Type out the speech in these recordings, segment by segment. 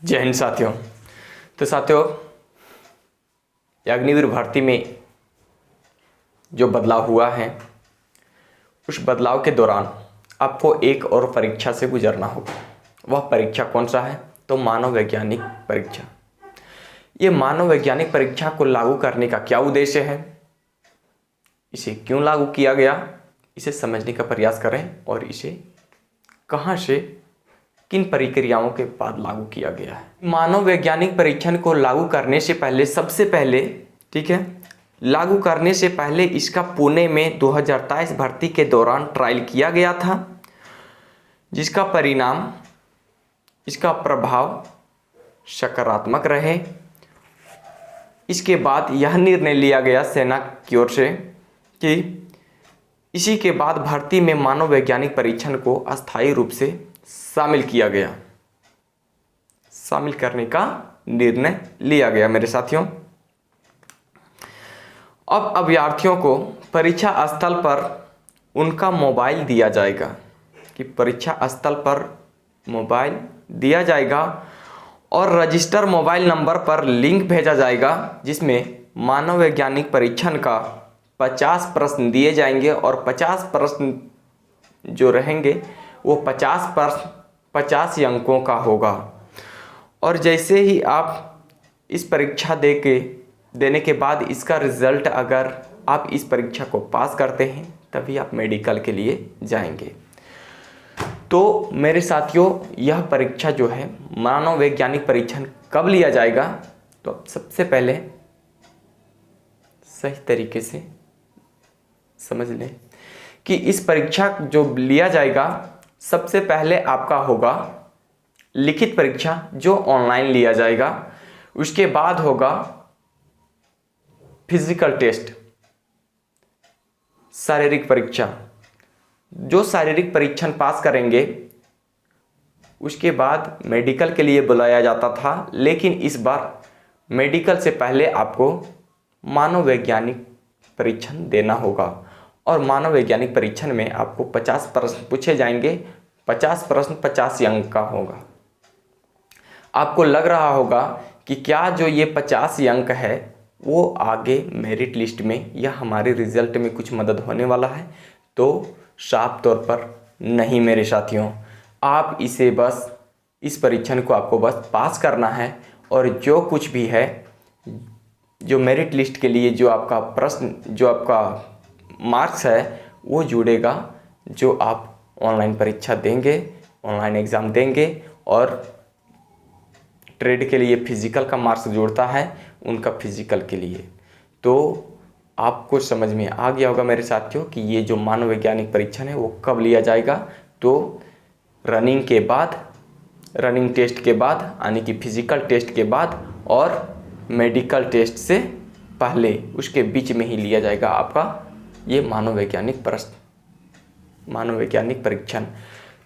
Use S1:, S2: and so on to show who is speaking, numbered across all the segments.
S1: जय हिंद साथियों। तो साथियों, अग्निवीर भर्ती में जो बदलाव हुआ है उस बदलाव के दौरान आपको एक और परीक्षा से गुजरना होगा। वह परीक्षा कौन सा है? तो मानव वैज्ञानिक परीक्षा। ये मानव वैज्ञानिक परीक्षा को लागू करने का क्या उद्देश्य है, इसे क्यों लागू किया गया, इसे समझने का प्रयास करें और इसे कहां से किन प्रक्रियाओं के बाद लागू किया गया है। मानव वैज्ञानिक परीक्षण को लागू करने से पहले सबसे पहले लागू करने से पहले इसका पुणे में 2023 भर्ती के दौरान ट्रायल किया गया था, जिसका परिणाम, इसका प्रभाव सकारात्मक रहे। इसके बाद यह निर्णय लिया गया सेना की ओर से कि इसी के बाद भर्ती में मानव वैज्ञानिक परीक्षण को अस्थायी रूप से शामिल किया गया, शामिल करने का निर्णय लिया गया। मेरे साथियों, अब अभ्यर्थियों को परीक्षा स्थल पर उनका मोबाइल दिया जाएगा, कि परीक्षा स्थल पर मोबाइल दिया जाएगा और रजिस्टर मोबाइल नंबर पर लिंक भेजा जाएगा, जिसमें मानव वैज्ञानिक परीक्षण का 50 प्रश्न दिए जाएंगे और 50 प्रश्न जो रहेंगे वो 50 अंकों का होगा। और जैसे ही आप इस परीक्षा देने के बाद इसका रिजल्ट, अगर आप इस परीक्षा को पास करते हैं तभी आप मेडिकल के लिए जाएंगे। तो मेरे साथियों, यह परीक्षा जो है मानव वैज्ञानिक परीक्षण कब लिया जाएगा, तो आप सबसे पहले सही तरीके से समझ लें कि इस परीक्षा जो लिया जाएगा, सबसे पहले आपका होगा लिखित परीक्षा जो ऑनलाइन लिया जाएगा। उसके बाद होगा फिजिकल टेस्ट, शारीरिक परीक्षा। जो शारीरिक परीक्षण पास करेंगे उसके बाद मेडिकल के लिए बुलाया जाता था, लेकिन इस बार मेडिकल से पहले आपको मानव वैज्ञानिक परीक्षण देना होगा। और मानव वैज्ञानिक परीक्षण में आपको 50 प्रश्न पूछे जाएंगे, 50 प्रश्न 85 अंक का होगा। आपको लग रहा होगा कि क्या जो ये 85 अंक है वो आगे मेरिट लिस्ट में या हमारे रिजल्ट में कुछ मदद होने वाला है? तो साफ तौर पर नहीं मेरे साथियों। आप इसे बस, इस परीक्षण को आपको बस पास करना है और जो कुछ भी है, जो मेरिट लिस्ट के लिए जो आपका प्रश्न, जो आपका मार्क्स है वो जुड़ेगा, जो आप ऑनलाइन परीक्षा देंगे, ऑनलाइन एग्ज़ाम देंगे। और ट्रेड के लिए फिजिकल का मार्क्स जुड़ता है, उनका फिजिकल के लिए। तो आपको समझ में आ गया होगा मेरे साथियों कि ये जो मानव वैज्ञानिक परीक्षण है वो कब लिया जाएगा। तो रनिंग के बाद, रनिंग टेस्ट के बाद, यानी कि फिजिकल टेस्ट के बाद और मेडिकल टेस्ट से पहले, उसके बीच में ही लिया जाएगा आपका ये मानव वैज्ञानिक परीक्षण।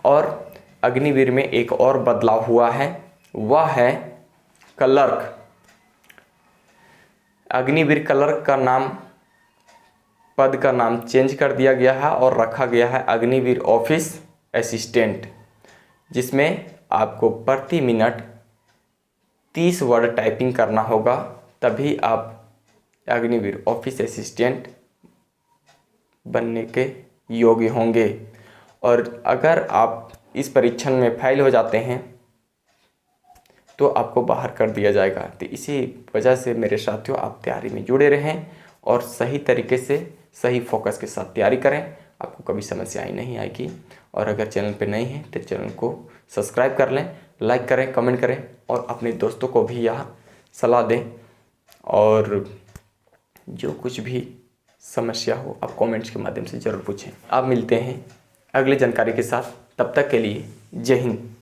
S1: और अग्निवीर में एक और बदलाव हुआ है, वह है क्लर्क। अग्निवीर क्लर्क का नाम, पद का नाम चेंज कर दिया गया है और रखा गया है अग्निवीर ऑफिस असिस्टेंट, जिसमें आपको प्रति मिनट 30 वर्ड टाइपिंग करना होगा, तभी आप अग्निवीर ऑफिस असिस्टेंट बनने के योग्य होंगे। और अगर आप इस परीक्षण में फेल हो जाते हैं तो आपको बाहर कर दिया जाएगा। तो इसी वजह से मेरे साथियों, आप तैयारी में जुड़े रहें और सही तरीके से, सही फोकस के साथ तैयारी करें, आपको कभी समस्या ही नहीं आएगी। और अगर चैनल पे नए हैं तो चैनल को सब्सक्राइब कर लें, लाइक करें, कमेंट करें और अपने दोस्तों को भी यह सलाह दें। और जो कुछ भी समस्या हो आप कमेंट्स के माध्यम से ज़रूर पूछें। आप मिलते हैं अगली जानकारी के साथ, तब तक के लिए जय हिंद।